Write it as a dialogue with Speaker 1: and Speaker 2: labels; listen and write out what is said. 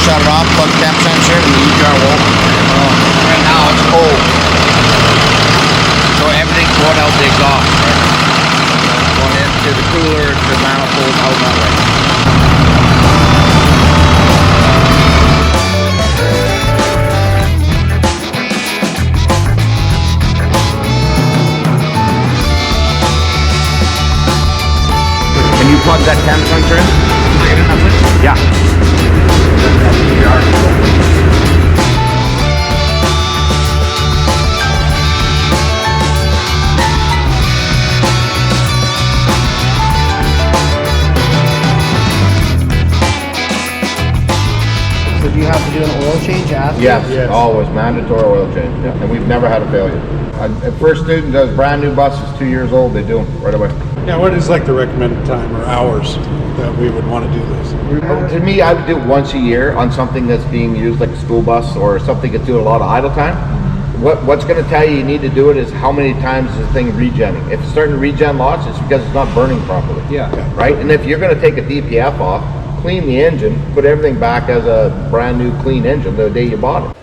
Speaker 1: shut it off, plug temp sensor, and the EGR won't. Right now it's cold. So everything's going out the exhaust, right? Going into the cooler, the manifold, out that way. Can you plug that temp sensor in? Yeah.
Speaker 2: So do you have to do an oil change after?
Speaker 3: Yes, always mandatory oil change, and we've never had a failure. A first student does brand new buses, 2 years old, they do them right away.
Speaker 4: Yeah, what is like the recommended time or hours that we would want to do this?
Speaker 3: To me, I would do it once a year on something that's being used like a school bus or something that's doing a lot of idle time. What's going to tell you need to do it is how many times is the thing regenning. If it's starting to regen lots, it's because it's not burning properly.
Speaker 2: Yeah.
Speaker 3: Right? And if you're going to take a DPF off, clean the engine, put everything back as a brand new clean engine the day you bought it.